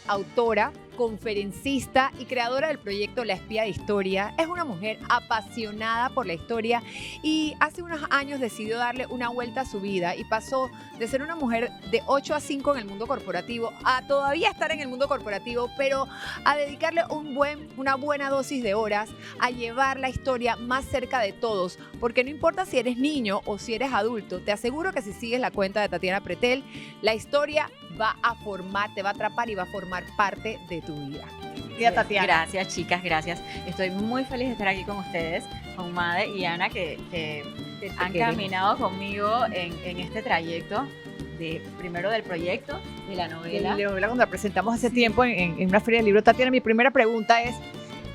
autora, conferencista y creadora del proyecto La Espía de Historia. Es una mujer apasionada por la historia y hace unos años decidió darle una vuelta a su vida y pasó de ser una mujer de 8 a 5 en el mundo corporativo a todavía estar en el mundo corporativo, pero a dedicarle una buena dosis de horas a llevar la historia más cerca de todos, porque no importa si eres niño o si eres adulto, te aseguro que si sigues la cuenta de Tatiana Pretel, la historia va a formar, te va a atrapar y va a formar parte de tu vida. Mira, Tatiana. Gracias, chicas, gracias. Estoy muy feliz de estar aquí con ustedes, con Made y Ana, que han caminado conmigo en este trayecto, primero del proyecto, de la novela. La novela cuando la presentamos hace tiempo en una feria de libros. Tatiana, mi primera pregunta es,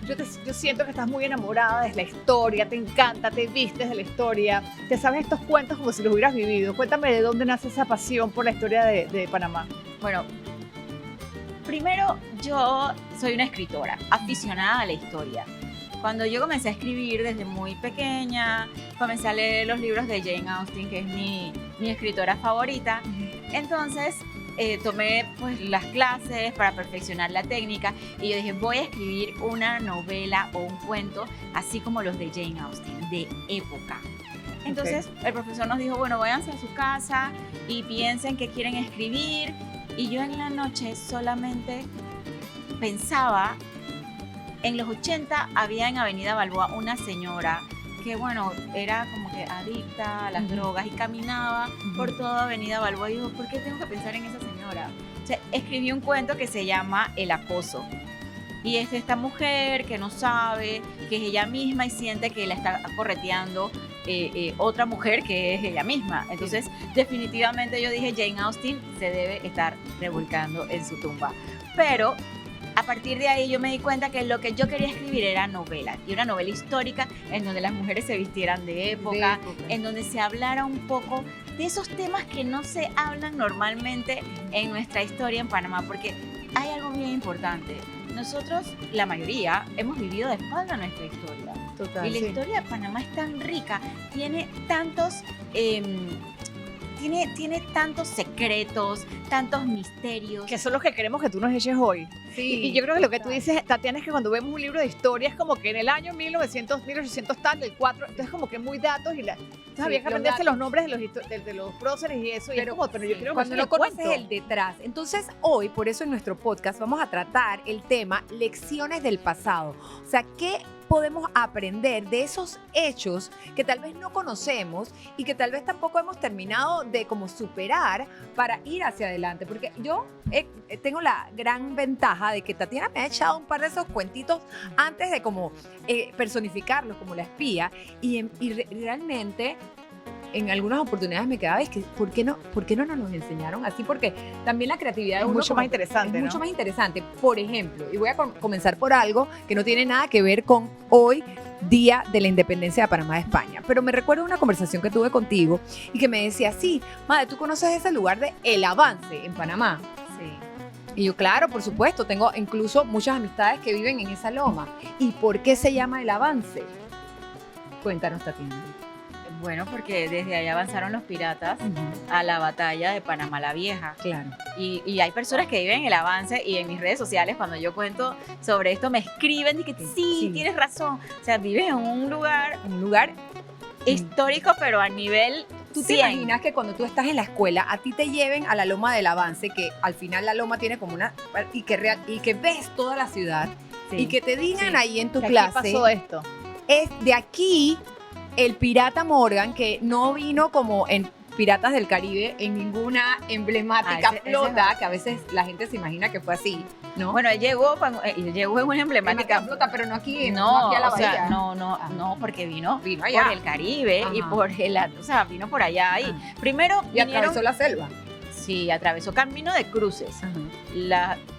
yo siento que estás muy enamorada de la historia, te encanta, te vistes de la historia, te sabes estos cuentos como si los hubieras vivido. Cuéntame de dónde nace esa pasión por la historia de Panamá. Bueno, primero yo soy una escritora, aficionada a la historia. Cuando yo comencé a escribir desde muy pequeña, comencé a leer los libros de Jane Austen, que es mi escritora favorita. Entonces tomé pues las clases para perfeccionar la técnica y yo dije, voy a escribir una novela o un cuento así como los de Jane Austen, de época. Entonces el profesor nos dijo, bueno, váyanse a su casa y piensen qué quieren escribir. Y yo en la noche solamente pensaba, en los 80 había en Avenida Balboa una señora que, bueno, era como que adicta a las drogas y caminaba por toda Avenida Balboa y digo, ¿por qué tengo que pensar en esa señora? O sea, escribí un cuento que se llama El acoso. Y es de esta mujer que no sabe, que es ella misma y siente que la está correteando otra mujer que es ella misma. Entonces, definitivamente yo dije, Jane Austen se debe estar revolcando en su tumba. Pero a partir de ahí yo me di cuenta que lo que yo quería escribir era novela, y una novela histórica en donde las mujeres se vistieran de época, en donde se hablara un poco de esos temas que no se hablan normalmente en nuestra historia en Panamá, porque hay algo bien importante. Nosotros, la mayoría, hemos vivido de espalda nuestra historia. Total, y la historia de Panamá es tan rica, tiene tantos secretos, tantos misterios. Que son los que queremos que tú nos eches hoy. Sí, y yo creo que lo que tú dices, Tatiana, es que cuando vemos un libro de historia es como que en el año 1900, 1800 tal, del 4, entonces como que muy datos entonces había que aprenderse los nombres de los próceres y eso. Pero yo creo cuando no conoces el detrás. Entonces hoy, por eso en nuestro podcast vamos a tratar el tema lecciones del pasado. O sea, ¿qué podemos aprender de esos hechos que tal vez no conocemos y que tal vez tampoco hemos terminado de como superar para ir hacia adelante? Porque yo tengo la gran ventaja de que Tatiana me ha echado un par de esos cuentitos antes de como personificarlos como la espía y realmente en algunas oportunidades me quedaba, es que ¿por qué no nos enseñaron así? Porque también la creatividad es mucho más interesante, es mucho más interesante. Por ejemplo, y voy a comenzar por algo que no tiene nada que ver con hoy, Día de la Independencia de Panamá de España, pero me recuerdo una conversación que tuve contigo y que me decía, sí, madre, ¿tú conoces ese lugar de El Avance en Panamá? Sí. Y yo, claro, por supuesto, tengo incluso muchas amistades que viven en esa loma. ¿Y por qué se llama El Avance? Cuéntanos, Tatiana. Bueno, porque desde ahí avanzaron los piratas a la batalla de Panamá la Vieja. Claro. Y hay personas que viven en El Avance y en mis redes sociales, cuando yo cuento sobre esto, me escriben y que sí, tienes razón. O sea, viven en un lugar histórico, pero a nivel ¿Tú te imaginas que cuando tú estás en la escuela, a ti te lleven a la loma del Avance, que al final la loma tiene como una... y que ves toda la ciudad, y que te digan ahí en tu clase... Aquí pasó esto. Es de aquí... El pirata Morgan, que no vino como en Piratas del Caribe en ninguna emblemática flota, que a veces la gente se imagina que fue así, ¿no? Bueno, él llegó en una emblemática flota, pero no aquí, no aquí a la o sea, bahía. No, porque vino allá por el Caribe. Ajá. Y vino por allá ahí. Ajá. Primero y atravesó la selva. Sí, atravesó camino de cruces.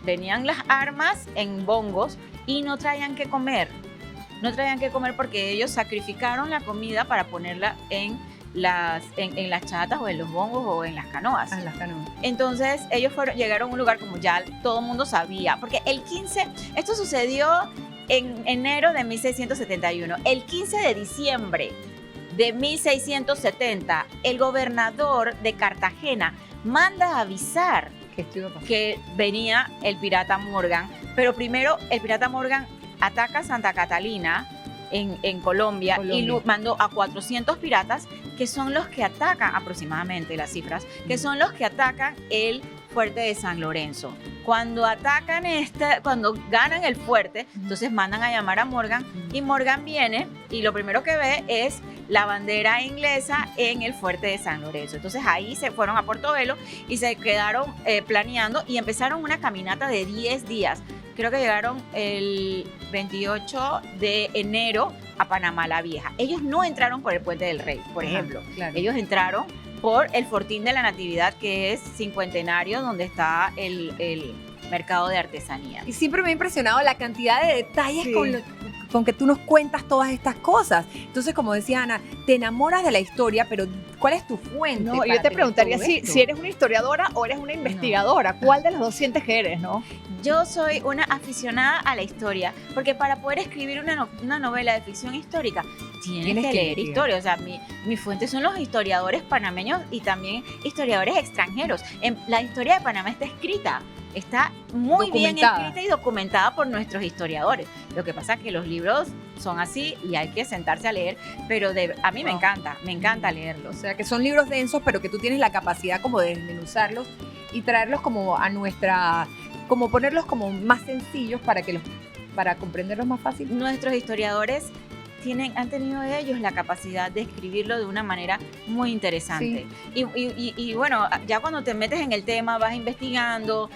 Venían las armas en bongos y no traían que comer. No traían que comer porque ellos sacrificaron la comida para ponerla en las chatas o en los bongos o en las canoas. En las canoas. Entonces ellos llegaron a un lugar como ya todo el mundo sabía, porque esto sucedió en enero de 1671. El 15 de diciembre de 1670, el gobernador de Cartagena manda a avisar ¿Qué esto iba a pasar? que venía el pirata Morgan, pero primero el pirata Morgan ataca Santa Catalina en Colombia, y mandó a 400 piratas, que son los que atacan, aproximadamente las cifras, que son los que atacan el fuerte de San Lorenzo. Cuando atacan cuando ganan el fuerte, entonces mandan a llamar a Morgan, y Morgan viene y lo primero que ve es la bandera inglesa en el fuerte de San Lorenzo. Entonces ahí se fueron a Portobelo y se quedaron planeando, y empezaron una caminata de 10 días. Creo que llegaron el 28 de enero a Panamá la Vieja. Ellos no entraron por el Puente del Rey, por ejemplo. Claro. Ellos entraron por el Fortín de la Natividad, que es cincuentenario, donde está el mercado de artesanía. Y siempre me ha impresionado la cantidad de detalles con que tú nos cuentas todas estas cosas. Entonces, como decía Ana, te enamoras de la historia, pero ¿cuál es tu fuente? No, para yo te tener preguntaría todo si esto? eres una historiadora o eres una investigadora. ¿Cuál de las dos sientes que eres, no? Yo soy una aficionada a la historia, porque para poder escribir una novela de ficción histórica, tienes que leer investigar. historia. O sea, mi fuente son los historiadores panameños y también historiadores extranjeros. La historia de Panamá está muy bien escrita y documentada por nuestros historiadores. Lo que pasa es que los libros son así y hay que sentarse a leer, pero a mí me encanta leerlos. O sea, que son libros densos, pero que tú tienes la capacidad como de desmenuzarlos y traerlos como a nuestra, como ponerlos como más sencillos para comprenderlos más fácil. Nuestros historiadores han tenido ellos la capacidad de escribirlo de una manera muy interesante. Sí. Y bueno, ya cuando te metes en el tema, vas investigando,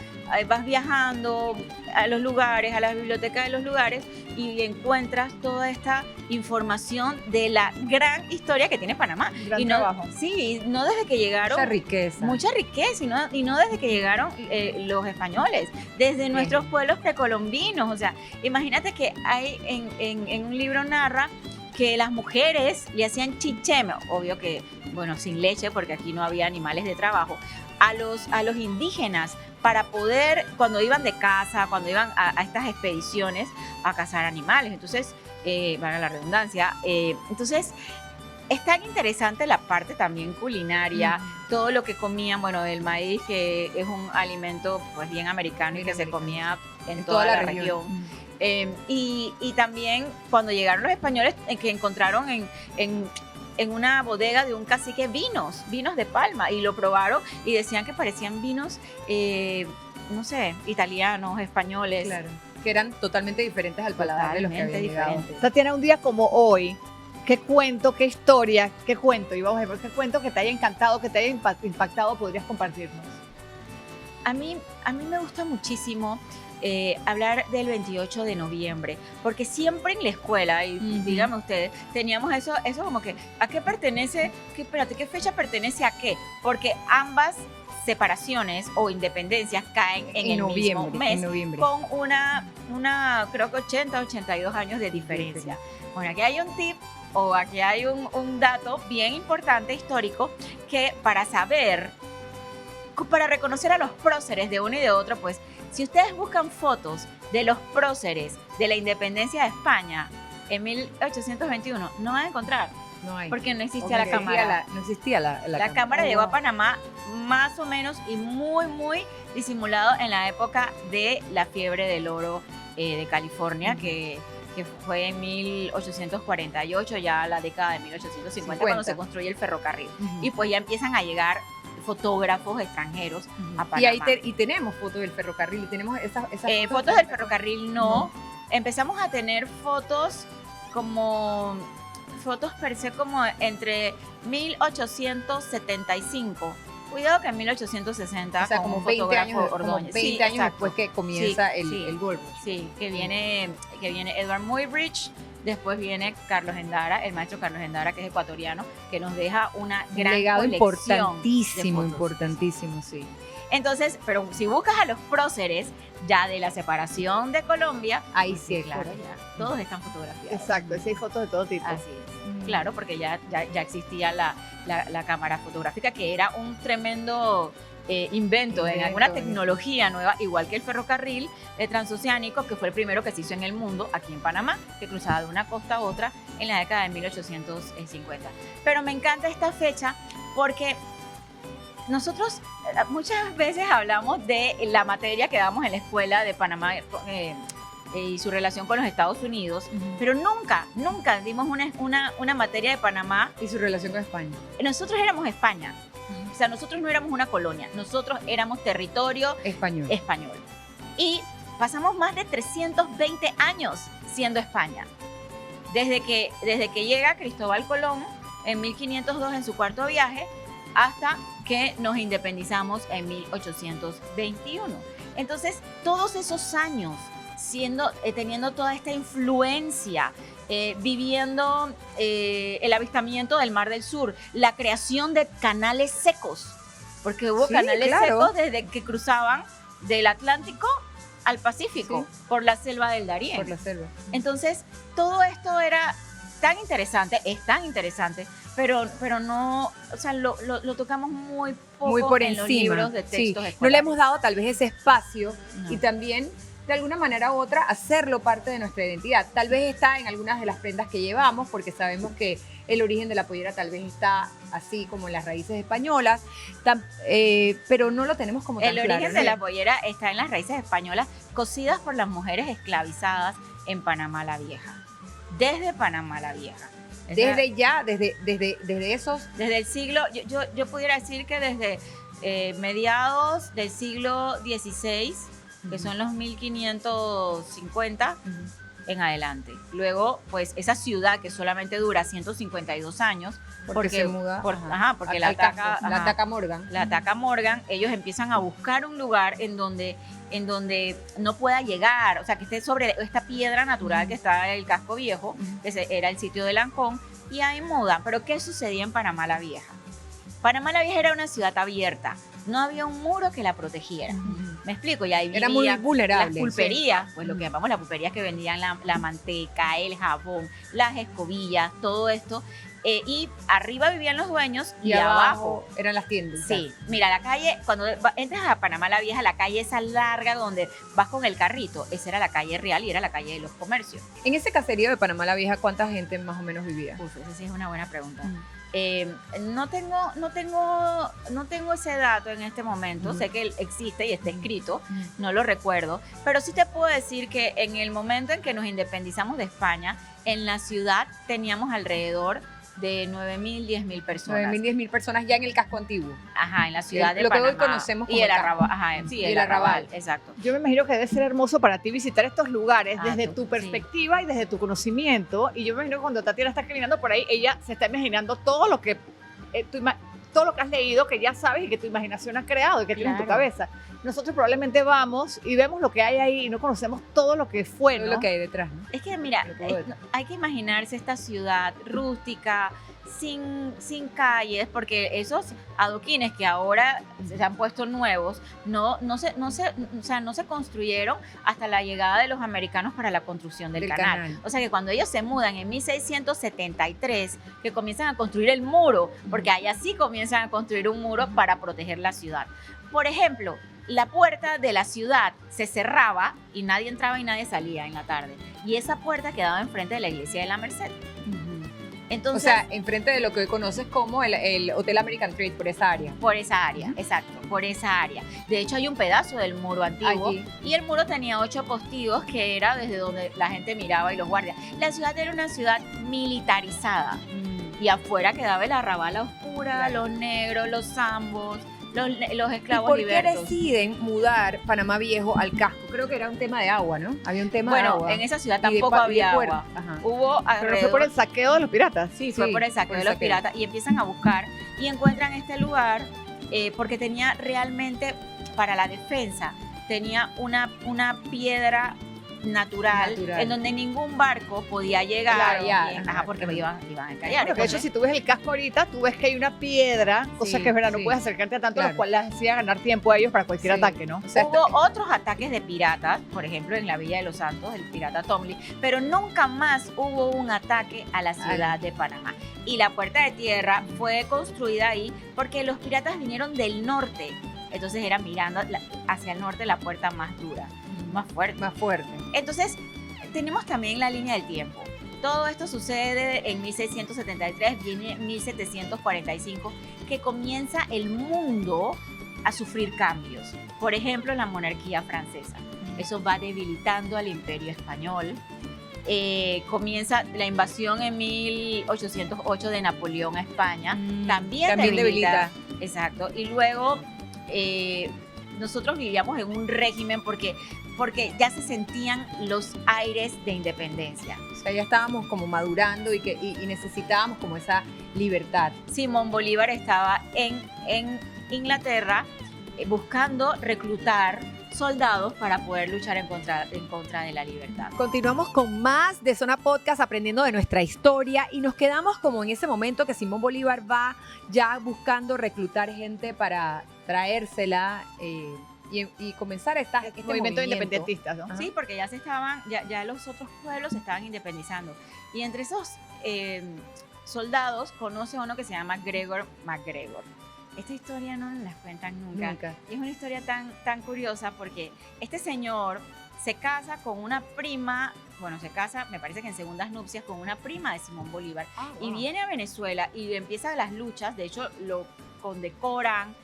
vas viajando a los lugares, a las bibliotecas de los lugares, y encuentras toda esta información de la gran historia que tiene Panamá. Gran trabajo. Sí, no desde que llegaron. Mucha riqueza. Y no desde que llegaron los españoles, desde nuestros pueblos precolombinos. O sea, imagínate que hay en un libro narra que las mujeres le hacían chicheme, obvio que, bueno, sin leche, porque aquí no había animales de trabajo, a los indígenas para poder, cuando iban de caza, cuando iban a estas expediciones a cazar animales. Entonces, valga la redundancia, entonces es tan interesante la parte también culinaria, todo lo que comían, bueno, el maíz, que es un alimento pues bien americano y que se comía en toda la región. Y también cuando llegaron los españoles, que encontraron en una bodega de un cacique vinos de palma, y lo probaron y decían que parecían vinos, no sé, italianos, españoles. Claro, que eran totalmente diferentes al paladar de los que habían llegado. diferentes. Tatiana, un día como hoy, ¿qué cuento, qué historia, qué cuento? Y vamos a ver, ¿qué cuento que te haya encantado, que te haya impactado, podrías compartirnos? A mí me gusta muchísimo hablar del 28 de noviembre, porque siempre en la escuela, y díganme ustedes, teníamos eso como que, ¿a qué pertenece? ¿Qué fecha pertenece a qué? Porque ambas separaciones o independencias caen en el mismo mes, con una creo que 82 años de diferencia. Bueno, aquí hay un tip, o aquí hay un dato bien importante histórico, que para reconocer a los próceres de uno y de otro, pues si ustedes buscan fotos de los próceres de la independencia de España en 1821, no van a encontrar. No hay. Porque no existía la cámara. No existía la cámara llegó a Panamá más o menos y muy disimulado en la época de la fiebre del oro de California, que fue en 1848, ya la década de 1850, cuando se construye el ferrocarril. Y pues ya empiezan a llegar fotógrafos extranjeros a Panamá. Y tenemos fotos del ferrocarril, y tenemos esas fotos del ferrocarril no. Empezamos a tener fotos per se como entre 1875. Cuidado que en 1860, o sea, como 20 años, Ordóñez. 20 años después que comienza el Gold Rush. Sí, que viene Edward Muybridge. Después viene Carlos Endara, el maestro Carlos Endara, que es ecuatoriano, que nos deja una gran legado colección importantísimo, sí. Entonces, pero si buscas a los próceres ya de la separación de Colombia, ahí sí, claro, ya todos están fotografiados. Exacto, sí hay fotos de todo tipo. Así es. Claro, porque ya existía la cámara fotográfica, que era un tremendo invento en alguna tecnología nueva, igual que el ferrocarril transoceánico, que fue el primero que se hizo en el mundo, aquí en Panamá, que cruzaba de una costa a otra en la década de 1850. Pero me encanta esta fecha porque nosotros muchas veces hablamos de la materia que damos en la escuela de Panamá y su relación con los Estados Unidos, pero nunca dimos una materia de Panamá. Y su relación con España. Nosotros éramos España. O sea, nosotros no éramos una colonia, nosotros éramos territorio Español. Y pasamos más de 320 años siendo España. Desde que llega Cristóbal Colón en 1502 en su cuarto viaje hasta que nos independizamos en 1821. Entonces, todos esos años teniendo toda esta influencia, viviendo el avistamiento del Mar del Sur, la creación de canales secos, porque hubo canales secos desde que cruzaban del Atlántico al Pacífico, por la selva del Darién. Por la selva. Entonces, todo esto era tan interesante, es tan interesante, pero no, o sea, lo tocamos muy poco Muy por en encima. los libros de textos escolares. No le hemos dado tal vez ese espacio No. y también de alguna manera u otra hacerlo parte de nuestra identidad. Tal vez está en algunas de las prendas que llevamos porque sabemos que el origen de la pollera tal vez está así como en las raíces españolas, pero no lo tenemos como tan El claro, origen ¿no? de la pollera está en las raíces españolas cosidas por las mujeres esclavizadas en Panamá la Vieja. Desde Panamá la Vieja. Desde esos... Desde el siglo, yo pudiera decir que desde mediados del siglo XVI, que son los 1550 en adelante. Luego, pues esa ciudad que solamente dura 152 años, Porque se muda. porque la ataca Morgan. La ataca Morgan, ellos empiezan a buscar un lugar en donde no pueda llegar, o sea, que esté sobre esta piedra natural que está en el casco viejo, que era el sitio de Lancón, y ahí mudan. Pero ¿qué sucedía en Panamá la Vieja? Panamá la Vieja era una ciudad abierta, no había un muro que la protegiera. ¿Me explico? Y ahí Era muy vulnerable. las pulperías, pues lo que llamamos las pulperías, que vendían la manteca, el jabón, las escobillas, todo esto. Y arriba vivían los dueños y abajo eran las tiendas. Sí, mira, la calle, cuando entras a Panamá la Vieja, la calle esa larga donde vas con el carrito, esa era la calle real y era la calle de los comercios. En ese caserío de Panamá la Vieja, ¿cuánta gente más o menos vivía? Uf, esa sí es una buena pregunta. No tengo ese dato en este momento. Sé que existe y está escrito, no lo recuerdo, pero sí te puedo decir que en el momento en que nos independizamos de España, en la ciudad teníamos alrededor de 9.000, 10.000 personas. 9.000, 10.000 personas ya en el casco antiguo. Ajá, en la ciudad de lo Panamá. que hoy conocemos como y el casco. arrabal. Ajá, sí, Y el el arrabal. Exacto. Yo me imagino que debe ser hermoso para ti visitar estos lugares desde tu sí. perspectiva y desde tu conocimiento. Y yo me imagino que cuando Tatiana está caminando por ahí, ella se está imaginando todo lo que todo lo que has leído, que ya sabes y que tu imaginación ha creado y que tiene en tu Claro. cabeza. Nosotros probablemente vamos y vemos lo que hay ahí y no conocemos todo lo que fue, Todo ¿no? lo que hay detrás, ¿no? Es que mira, Lo puedo ver. hay que imaginarse esta ciudad rústica, sin calles, porque esos adoquines que ahora se han puesto nuevos no se construyeron hasta la llegada de los americanos para la construcción del canal. O sea que cuando ellos se mudan en 1673, que comienzan a construir el muro, porque allá sí comienzan a construir un muro para proteger la ciudad. Por ejemplo, la puerta de la ciudad se cerraba y nadie entraba y nadie salía en la tarde. Y esa puerta quedaba enfrente de la iglesia de la Merced. Entonces, O sea, enfrente de lo que hoy conoces como el Hotel American Trade, por esa área. por esa área, exacto, por esa área. De hecho, hay un pedazo del muro antiguo Allí. y el muro tenía 8 postigos que era desde donde la gente miraba y los guardias. La ciudad era una ciudad militarizada y afuera quedaba el arrabal a oscura, Claro. los negros, los zambos, los ¿Y esclavos por qué libertos. deciden mudar Panamá Viejo al casco? Creo que era un tema de agua, ¿no? Había un tema de Bueno, agua. en esa ciudad Y de tampoco y de había puerto. agua. Ajá. Hubo Pero no fue alrededor- por el saqueo de los piratas. Sí, fue por el saqueo de los piratas y empiezan a buscar y encuentran este lugar porque tenía realmente, para la defensa, tenía una piedra natural en donde ningún barco podía llegar. Claro, ya, Ajá, ajá, porque ajá. iban a encallar. Bueno, que de hecho, Entonces, si tú ves el casco ahorita, tú ves que hay una piedra, cosa Sí, que es verdad, no sí. puedes acercarte a tanto, Claro. lo cual les hacía ganar tiempo a ellos para cualquier Sí. ataque, ¿no? O sea, hubo otros ataques de piratas, por ejemplo, en la Villa de los Santos, el pirata Tomlin, pero nunca más hubo un ataque a la ciudad de Panamá. Y la Puerta de Tierra fue construida ahí porque los piratas vinieron del norte. Entonces era mirando hacia el norte la puerta más dura, más fuerte. más fuerte. Entonces, tenemos también la línea del tiempo. Todo esto sucede en 1673, viene 1745, que comienza el mundo a sufrir cambios. Por ejemplo, la monarquía francesa. Eso va debilitando al imperio español. Comienza la invasión en 1808 de Napoleón a España. También debilita. Exacto. Y luego nosotros vivíamos en un régimen porque ya se sentían los aires de independencia. O sea, ya estábamos como madurando y necesitábamos como esa libertad. Simón Bolívar estaba en Inglaterra buscando reclutar soldados para poder luchar en contra de la libertad. Continuamos con más de Zona Podcast, aprendiendo de nuestra historia, y nos quedamos como en ese momento que Simón Bolívar va ya buscando reclutar gente para traérsela y comenzar este movimiento de independentistas, ¿no? Ajá. Sí, porque ya los otros pueblos se estaban independizando. Y entre esos soldados conoce a uno que se llama Gregor MacGregor. Esta historia no nos la cuentan nunca. Y es una historia tan curiosa porque este señor se casa con una prima, se casa, me parece que en segundas nupcias, con una prima de Simón Bolívar. Y viene a Venezuela y empieza las luchas, de hecho lo condecoran.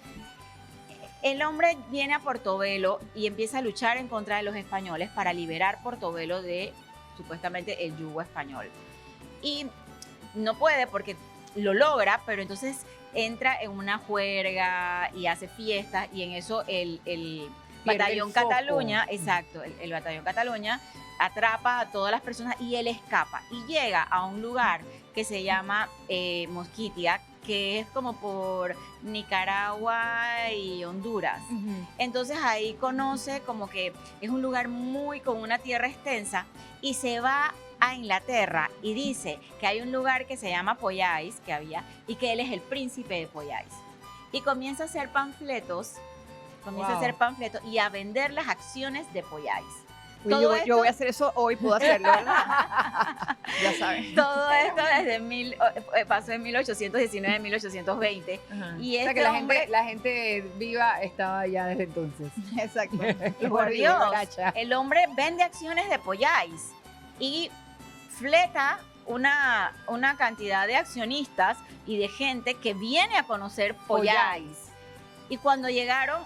El hombre viene a Portobelo y empieza a luchar en contra de los españoles para liberar Portobelo de, supuestamente, el yugo español. Y no puede porque lo logra, pero entonces entra en una juerga y hace fiestas, y en eso el batallón Cataluña, exacto, el batallón Cataluña atrapa a todas las personas y él escapa y llega a un lugar que se llama Mosquitia, que es como por Nicaragua y Honduras. Entonces ahí conoce como que es un lugar con una tierra extensa, y se va a Inglaterra y dice que hay un lugar que se llama Poyais, que había, y que él es el príncipe de Poyais. Y comienza a hacer panfletos, y a vender las acciones de Poyais. Yo voy a hacer eso hoy, puedo hacerlo, ¿verdad? Ya saben. Todo esto pasó en 1819, 1820. Y o sea que la gente viva estaba ya desde entonces. Exacto. Por Dios, el hombre vende acciones de Poyais y fleta una cantidad de accionistas y de gente que viene a conocer Poyais. Y cuando llegaron,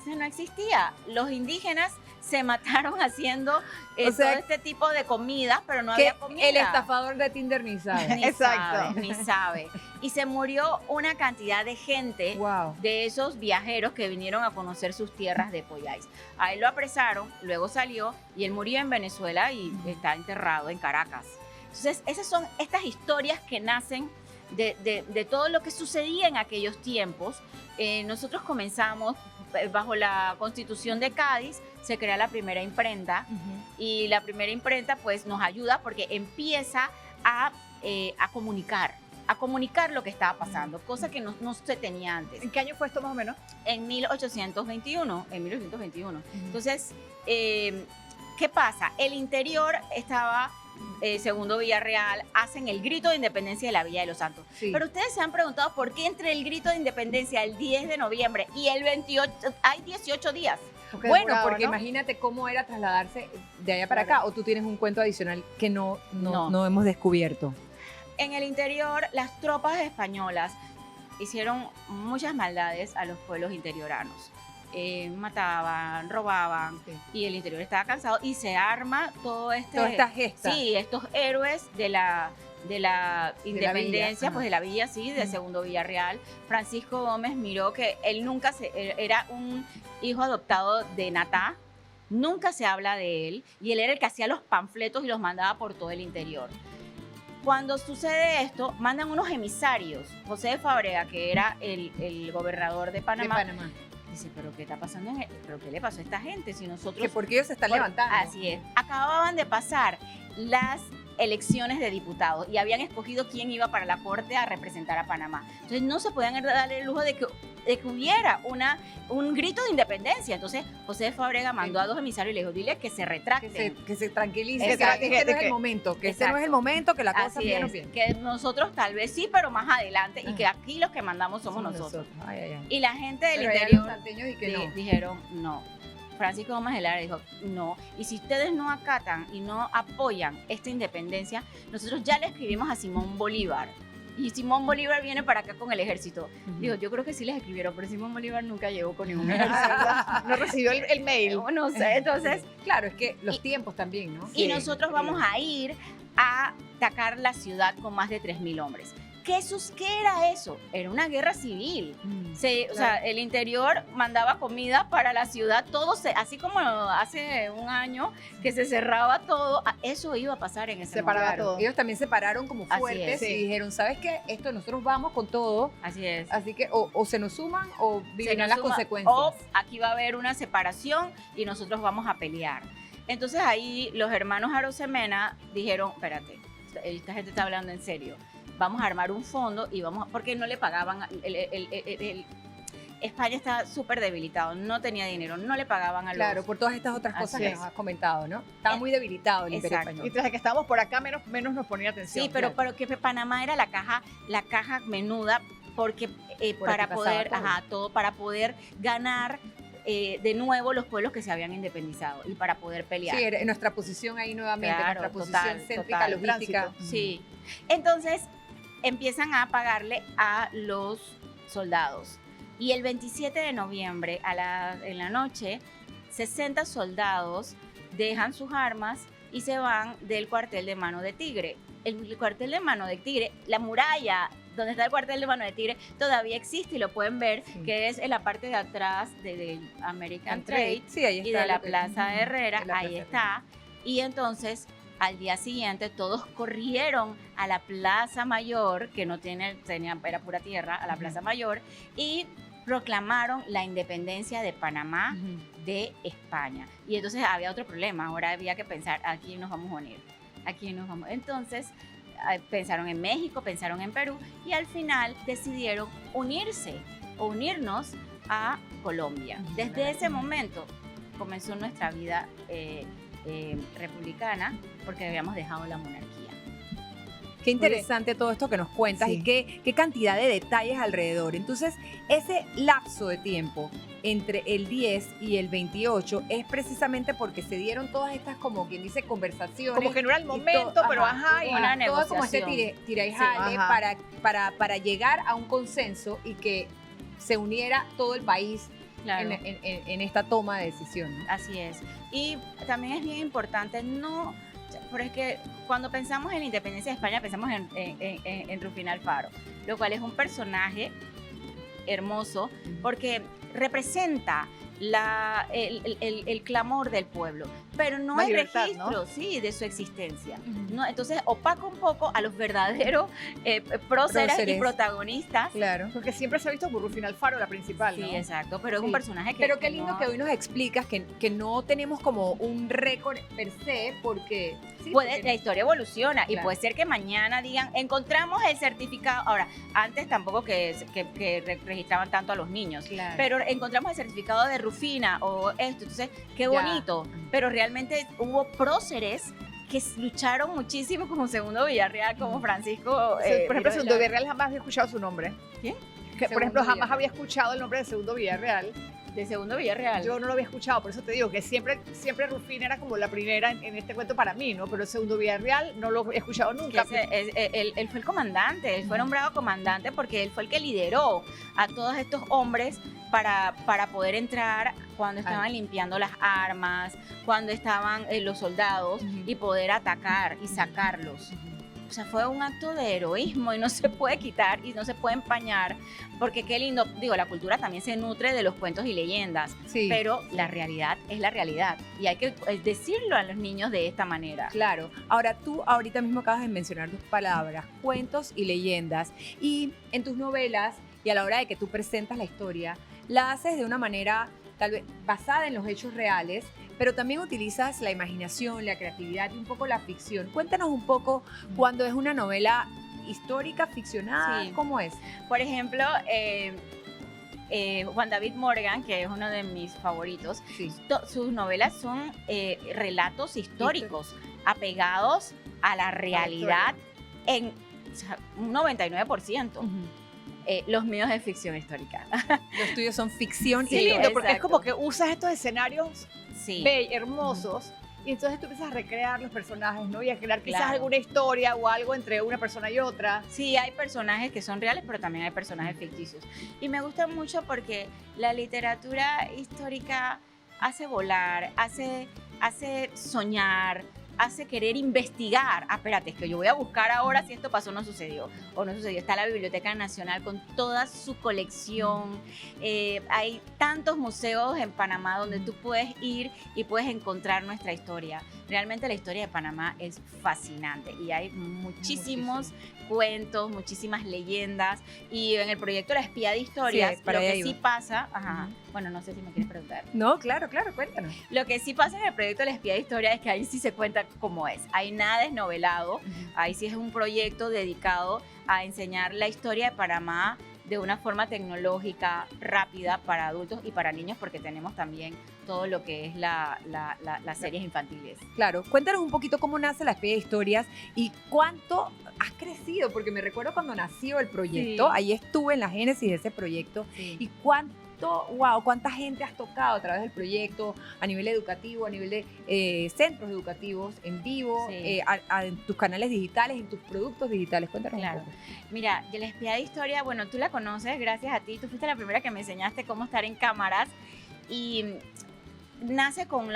no existía. Los indígenas se mataron haciendo todo este tipo de comidas, pero no había comida. El estafador de Tinder ni sabe. Ni sabe. Y se murió una cantidad de gente, de esos viajeros que vinieron a conocer sus tierras de Poyais. A él lo apresaron, luego salió y él murió en Venezuela y está enterrado en Caracas. Entonces, esas son estas historias que nacen de todo lo que sucedía en aquellos tiempos. Nosotros comenzamos bajo la Constitución de Cádiz, se crea la primera imprenta, y la primera imprenta pues nos ayuda porque empieza a comunicar lo que estaba pasando, cosa que no se tenía antes. ¿En qué año fue esto más o menos? En 1821. Entonces, ¿qué pasa? El interior estaba... Segundo Villarreal, hacen el grito de independencia de la Villa de los Santos. Pero ustedes se han preguntado por qué entre el grito de independencia el 10 de noviembre y el 28 hay 18 días. Bueno, porque imagínate cómo era trasladarse de allá para acá, o tú tienes un cuento adicional que no hemos descubierto. En el interior, las tropas españolas hicieron muchas maldades a los pueblos interioranos. Mataban, robaban, y el interior estaba cansado y se arma toda esta gesta. Sí, estos héroes de la independencia, pues de la villa, del segundo Villarreal. Francisco Gómez miró que él era un hijo adoptado de Natá, nunca se habla de él, y él era el que hacía los panfletos y los mandaba por todo el interior. Cuando sucede esto, mandan unos emisarios. José de Fábrega, que era el gobernador de Panamá. Dice, ¿pero qué está pasando? ¿Pero qué le pasó a esta gente? Si nosotros... ¿Por qué ellos se están levantando? Así es. Acababan de pasar las elecciones de diputados y habían escogido quién iba para la corte a representar a Panamá. Entonces no se podían darle el lujo de que hubiera un grito de independencia. Entonces José de Fábrega mandó a dos emisarios y le dijo, dile que se retracten. Que se tranquilicen. Este no es el momento. Que este no es el momento, que la cosa viene bien. Que nosotros tal vez sí, pero más adelante. Y que aquí los que mandamos somos nosotros. Y la gente del interior dijeron no. Francisco Gómez de Lara dijo, no, y si ustedes no acatan y no apoyan esta independencia, nosotros ya le escribimos a Simón Bolívar. Y Simón Bolívar viene para acá con el ejército. Digo, yo creo que sí les escribieron, pero Simón Bolívar nunca llegó con ningún ejército. No recibió el mail. No sé, entonces... Claro, es que los tiempos también, ¿no? Y nosotros vamos a ir a atacar la ciudad con más de 3.000 hombres. ¿Qué era eso? Era una guerra civil. O sea, el interior mandaba comida para la ciudad, así como hace un año que se cerraba todo, eso iba a pasar en ese Separaba momento. todo. Ellos también se pararon como Así fuertes es. y dijeron, ¿sabes qué? Esto nosotros vamos con todo, Así es. así que o se nos suman o Se vivirán nos las suma, consecuencias. O aquí va a haber una separación y nosotros vamos a pelear. Entonces ahí los hermanos Arosemena dijeron, espérate, esta gente está hablando en serio. Vamos a armar un fondo y porque no le pagaban, España estaba súper debilitado, no tenía dinero, no le pagaban a los... Claro, por todas estas otras cosas Así que es. nos has comentado, ¿no? Estaba muy debilitado el Imperio Exacto. Español. Y desde que estábamos por acá, menos nos ponía atención. Sí, pero que Panamá era la caja menuda porque Por para aquí pasaba poder, todo. para poder ganar de nuevo los pueblos que se habían independizado y para poder pelear. Sí, en nuestra posición ahí nuevamente, Claro, nuestra posición total, céntrica, total. logística. Tránsito. Sí. Entonces empiezan a pagarle a los soldados. Y el 27 de noviembre, en la noche, 60 soldados dejan sus armas y se van del cuartel de Mano de Tigre. El cuartel de Mano de Tigre, la muralla donde está el cuartel de Mano de Tigre, todavía existe y lo pueden ver, Sí. que es en la parte de atrás del American Trade Sí, ahí está. y de la lo que- Plaza Herrera, de la ahí Plaza está. Y entonces, al día siguiente, todos corrieron a la Plaza Mayor, que no era pura tierra, a la Ujú. Plaza Mayor, y proclamaron la independencia de Panamá Ujú. de España. Y entonces había otro problema, ahora había que pensar, ¿a quién nos vamos a unir? ¿A quién nos vamos? Entonces, pensaron en México, pensaron en Perú, y al final decidieron unirnos a Colombia. Ujú. Desde ese momento comenzó nuestra vida republicana, porque habíamos dejado la monarquía. Qué interesante todo esto que nos cuentas Sí. y qué cantidad de detalles alrededor. Entonces, ese lapso de tiempo entre el 10 y el 28 es precisamente porque se dieron todas estas, como quien dice, conversaciones. Como que no era el y momento, pero ajá. Y Una todo como este negociación. tira y Sí. jale Ajá. para llegar a un consenso y que se uniera todo el país Claro. en esta toma de decisión, ¿no? Así es. Y también es bien importante, porque cuando pensamos en la independencia de España, pensamos en Rufina Alfaro, lo cual es un personaje hermoso porque representa el clamor del pueblo, pero no Más hay libertad, registro, ¿no? sí, de su existencia. Ujú. ¿No? Entonces opaca un poco a los verdaderos próceres y Próceres. protagonistas. Claro. Porque siempre se ha visto por Rufina Alfaro, la principal, Sí, ¿no? exacto, pero es un Sí. personaje que... Pero qué lindo no- que hoy nos explicas que no tenemos como un récord per se, porque... sí, Puede, porque- la historia evoluciona y Claro. puede ser que mañana digan, encontramos el certificado. Ahora, antes tampoco que registraban tanto a los niños, Claro. pero encontramos el certificado de Rufina o esto, entonces, qué Ya. bonito. Pero realmente hubo próceres que lucharon muchísimo, como Segundo Villarreal, como Francisco. Por ejemplo, Miró de Segundo la- Villarreal jamás había escuchado su nombre. ¿Quién? Que, por ejemplo, Segundo jamás Villarreal. había escuchado el nombre de Segundo Villarreal. De Segundo Villarreal. Yo no lo había escuchado, por eso te digo que siempre Rufina era como la primera en este cuento para mí, ¿no? Pero el Segundo Villarreal no lo he escuchado Que nunca. él fue el comandante, él fue nombrado comandante porque él fue el que lideró a todos estos hombres para poder entrar cuando estaban limpiando las armas, cuando estaban los soldados Ujú. y poder atacar y sacarlos. O sea, fue un acto de heroísmo y no se puede quitar y no se puede empañar, porque qué lindo, digo, la cultura también se nutre de los cuentos y leyendas, Sí. pero la realidad es la realidad y hay que decirlo a los niños de esta manera. Claro. Ahora, tú ahorita mismo acabas de mencionar dos palabras, cuentos y leyendas. Y en tus novelas y a la hora de que tú presentas la historia, la haces de una manera tal vez basada en los hechos reales, pero también utilizas la imaginación, la creatividad y un poco la ficción. Cuéntanos un poco cuando es una novela histórica, ficcionada, Sí. ¿cómo es? Por ejemplo, Juan David Morgan, que es uno de mis favoritos, Sí. sus novelas son relatos históricos, apegados a la realidad en o sea, un 99%. Los míos es ficción histórica. Los tuyos son ficción Qué Sí, y lindo, porque es exacto. como que usas estos escenarios Sí. hermosos. Y entonces tú empiezas a recrear los personajes, ¿no? Y a crear quizás Claro. alguna historia o algo entre una persona y otra. Sí, hay personajes que son reales, pero también hay personajes ficticios. Y me gusta mucho porque la literatura histórica hace volar, hace soñar, hace querer investigar. Ah, espérate, es que yo voy a buscar ahora si esto pasó o no sucedió. O no sucedió. Está la Biblioteca Nacional con toda su colección. Hay tantos museos en Panamá donde tú puedes ir y puedes encontrar nuestra historia. Realmente la historia de Panamá es fascinante y hay muchísimos cuentos, muchísimas leyendas. Y en el proyecto La Espía de Historias, para lo allá que iba. sí pasa, bueno, no sé si me quieres preguntar. No, claro, cuéntanos. Lo que sí pasa en el proyecto La Espía de Historia es que ahí sí se cuenta cómo es. Ahí nada es novelado, ahí sí es un proyecto dedicado a enseñar la historia de Panamá de una forma tecnológica, rápida para adultos y para niños, porque tenemos también todo lo que es las series infantiles. Claro, cuéntanos un poquito cómo nace la Espía de Historias y cuánto has crecido, porque me recuerdo cuando nació el proyecto, Sí. ahí estuve en la génesis de ese proyecto y cuánta gente has tocado a través del proyecto a nivel educativo, a nivel de centros educativos, en vivo, Sí. en tus canales digitales, en tus productos digitales. Cuéntanos Claro. un poco. Mira, de La Espía de Historia, bueno, tú la conoces gracias a ti, tú fuiste la primera que me enseñaste cómo estar en cámaras y nace con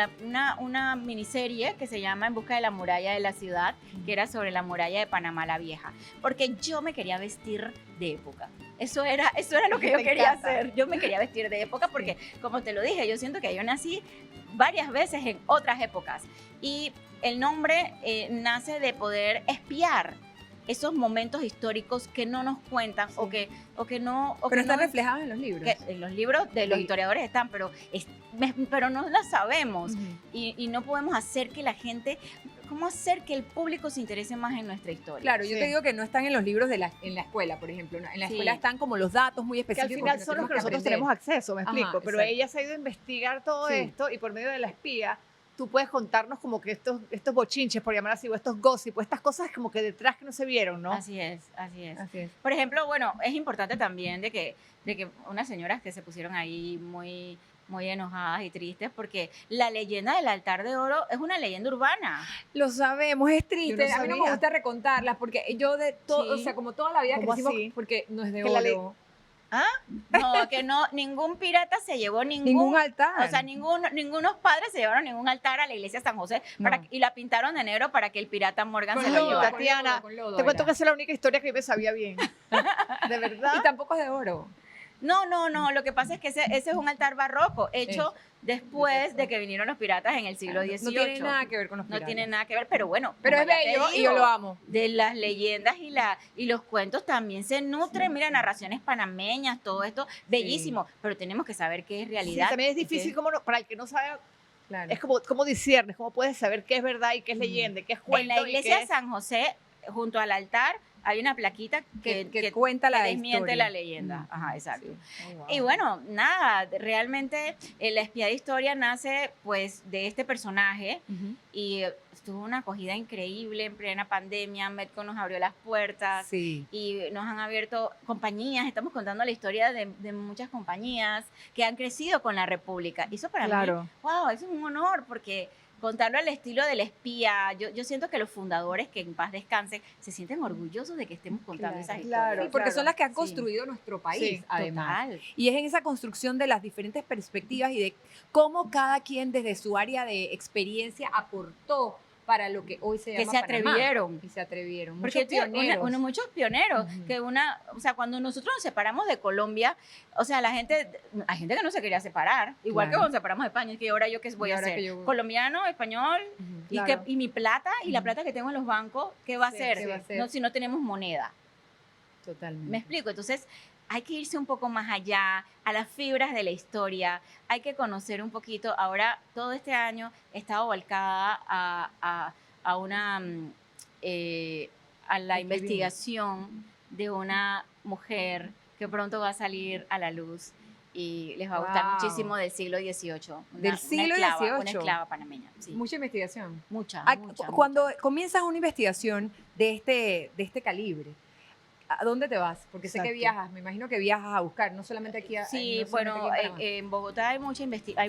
una miniserie que se llama En busca de la muralla de la ciudad, que era sobre la muralla de Panamá la Vieja, porque yo me quería vestir de época. Eso era lo que yo Te quería encanta. hacer. Yo me quería vestir de época porque, como te lo dije, yo siento que yo nací varias veces en otras épocas. Y el nombre nace de poder espiar esos momentos históricos que no nos cuentan o que no... Pero están reflejados en los libros. que en los libros de los Sí. historiadores están, pero no las sabemos. Ujú. Y no podemos hacer que la gente... ¿Cómo hacer que el público se interese más en nuestra historia? Claro, yo Sí. te digo que no están en los libros en la escuela, por ejemplo. En la Sí. escuela están como los datos muy Que al específicos. final son los que nosotros tenemos acceso, me Ajá, explico. Pero exacto. ella se ha ido a investigar todo Sí. esto y por medio de la espía tú puedes contarnos como que estos bochinches, por llamar así, o estos gossip, o estas cosas como que detrás que no se vieron, ¿no? Así es, así es. Así es. Por ejemplo, bueno, es importante también de que unas señoras que se pusieron ahí muy enojadas y tristes porque la leyenda del altar de oro es una leyenda urbana. Lo sabemos, es triste. Yo no A mí no me sabía. gusta recontarlas porque yo de todo, Sí. o sea, como toda la vida ¿Cómo crecimos así? porque no es de Que la ley- oro. No, que no, ningún pirata se llevó Ningún altar. O sea, ningunos padres se llevaron ningún altar a la iglesia de San José No. y la pintaron de negro para que el pirata Morgan Con se lodo, lo llevara. Tatiana, Te cuento que esa es la única historia que yo me sabía bien. De verdad. Y tampoco es de oro. No, lo que pasa es que ese es un altar barroco hecho después de que vinieron los piratas en el siglo XVIII. No tiene nada que ver con los No piratas. tiene nada que ver, pero bueno. Pero es como ya te bello y digo, yo lo amo. De las leyendas y los cuentos también se nutren. Mira, narraciones panameñas, todo esto, bellísimo. Pero tenemos que saber qué es Sí, realidad. también es y qué- difícil, para el que no sabe, Claro. es como disiernes, cómo puedes saber qué es verdad y qué es leyenda, y qué es cuento. En la y iglesia qué de es- San José, junto al altar, hay una plaquita que cuenta la desmiente historia. la leyenda. Ajá, exacto. Sí. Y bueno, nada, realmente La Espía de Historia nace pues de este personaje Ujú. y tuvo una acogida increíble en plena pandemia. Metco nos abrió las puertas Sí. y nos han abierto compañías. Estamos contando la historia de muchas compañías que han crecido con la República. Y eso para mí, wow, eso es un honor porque contarlo al estilo del espía, yo siento que los fundadores, que en paz descansen, se sienten orgullosos de que estemos contando esas historias. claro. Sí, porque son las que han Sí. construido nuestro país, Sí, además. Total. Y es en esa construcción de las diferentes perspectivas y de cómo cada quien desde su área de experiencia aportó para lo que hoy se llama Que se Panamá. atrevieron. Y se atrevieron. Porque Muchos pioneros. muchos pioneros, Ujú. o sea, cuando nosotros nos separamos de Colombia, o sea, hay gente que no se quería separar, igual que Claro. cuando nos separamos de España, es que ahora yo qué voy Y a ahora hacer, que yo- colombiano, español, Ujú. y, Claro. y mi plata, y la Ujú. plata que tengo en los bancos, ¿qué va a Sí, hacer? ¿qué va a hacer? No, si no tenemos moneda. Totalmente. ¿Me explico? Entonces, hay que irse un poco más allá, a las fibras de la historia, hay que conocer un poquito. Ahora, todo este año he estado volcada a una, a la Ay, qué lindo. investigación de una mujer que pronto va a salir a la luz y les va a gustar Wow. muchísimo del siglo XVIII. Del siglo Una XVIII. esclava panameña, sí. Mucha investigación. Mucha, Ah, mucha, Cuando mucha. comienzas una investigación de este calibre, ¿A dónde te vas? Porque sé que Exacto. viajas, me imagino que viajas a buscar, no solamente aquí. Sí, no solamente bueno, aquí en Panamá. en Bogotá hay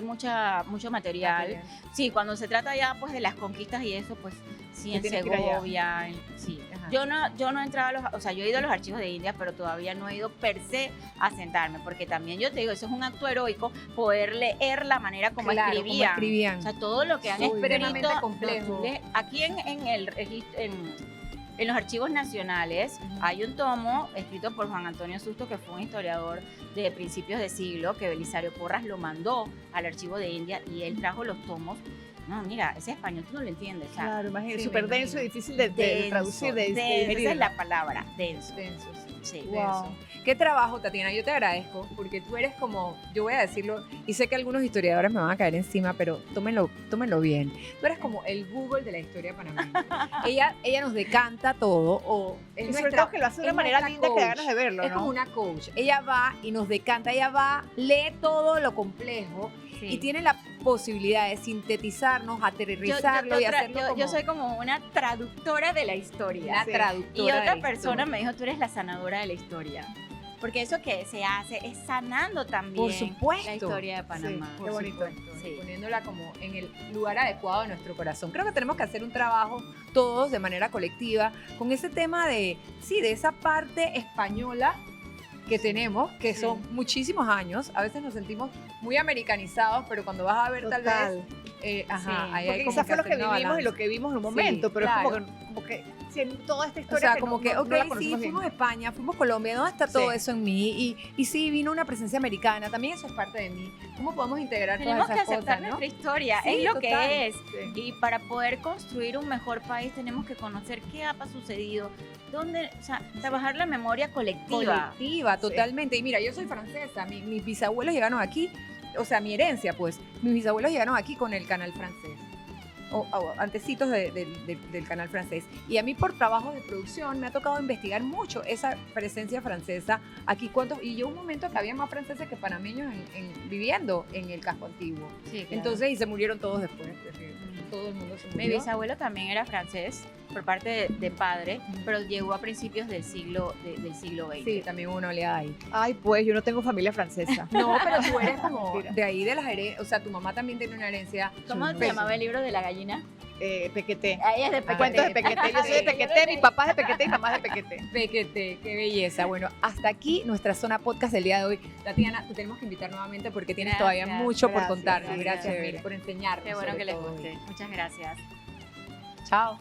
mucho material. Sí, cuando se trata ya pues de las conquistas y eso, pues sí, Te en tienes que ir allá. Segovia, sí. Ajá. Yo no he entrado o sea, yo he ido a los archivos de India, pero todavía no he ido per se a sentarme, porque también yo te digo, eso es un acto heroico, poder leer la manera como Claro, como escribían. escribían. O sea, todo lo que han Supremamente escrito. complejo. no, tú aquí en los archivos nacionales hay un tomo escrito por Juan Antonio Susto, que fue un historiador de principios de siglo, que Belisario Porras lo mandó al archivo de India y él trajo los tomos. No, mira, ese español tú no lo entiendes. O sea, Claro, imagínate, Sí, súper me denso y imagino. difícil de traducir, de denso, digerir. esa es la palabra, denso. Denso, sí. Sí. Wow. Denso. Qué trabajo, Tatiana, yo te agradezco, porque tú eres como, yo voy a decirlo, y sé que algunos historiadores me van a caer encima, pero tómenlo bien. Tú eres como el Google de la historia panameña. ella nos decanta todo, o es Y sobre nuestra- todo que lo hace de es una manera nuestra linda que da coach. ganas de verlo, Es ¿no? como una coach. Ella va y nos decanta, ella va, lee todo lo complejo Sí. y tiene la posibilidad de sintetizarnos, aterrizarlo y hacerlo como yo soy como una traductora de la historia. una Sí. traductora. Y de otra la persona historia. me dijo, tú eres la sanadora de la historia. Porque eso que se hace es sanando también Por supuesto. la historia de Panamá. Qué bonito. Sí. Sí. Poniéndola como en el lugar adecuado de nuestro corazón. Creo que tenemos que hacer un trabajo todos de manera colectiva con ese tema de, sí, de esa parte española que tenemos, que Sí. son muchísimos años. A veces nos sentimos muy americanizados, pero cuando vas a ver tal Total. vez, Sí. ahí hay Porque como quizás fue lo que hacer una vivimos y balanza. lo que vimos en un Sí, momento, pero claro. es como que si en toda esta O historia sea, como que, no ok, la sí, conocemos bien. fuimos a España, fuimos a Colombia, ¿dónde está todo Sí. eso en mí? Y sí, vino una presencia americana, también eso es parte de mí. ¿Cómo podemos integrar Tenemos todas que esas aceptar cosas, no? nuestra historia, Sí, es lo total. que es. Sí. Y para poder construir un mejor país tenemos que conocer qué ha sucedido, dónde, o sea, trabajar la memoria colectiva. Colectiva, totalmente. Y mira, yo soy francesa, mis bisabuelos llegaron aquí, o sea, mi herencia, pues, mis bisabuelos llegaron aquí con el canal francés. O antecitos del canal francés. Y a mí por trabajo de producción me ha tocado investigar mucho esa presencia francesa aquí. Y yo un momento que había más franceses que panameños viviendo en el casco antiguo. Sí, claro. Entonces, y se murieron todos después. porque todo el mundo se Mi murió. bisabuelo también era francés por parte de padre, pero llegó a principios del siglo XX. Sí, también hubo una oleada ahí. Ay, pues yo no tengo familia francesa. No, pero tú eres como Mentira. de ahí de las herencias. O sea, tu mamá también tiene una herencia. ¿Cómo se llamaba el libro de la gallina? Pequeté. Ella es de Pequeté. Cuentos de Pequeté. Yo soy de Pequeté, mi papá es de Pequeté y mamá es de Pequeté. Pequete, qué belleza. Bueno, hasta aquí nuestra zona podcast del día de hoy. Tatiana, te tenemos que invitar nuevamente porque tienes Gracias, todavía mucho por gracias, contarnos. gracias, Gracias, chévere. Mil, por enseñarnos. Qué bueno sobre que les todo. guste. Muchas gracias. Chao.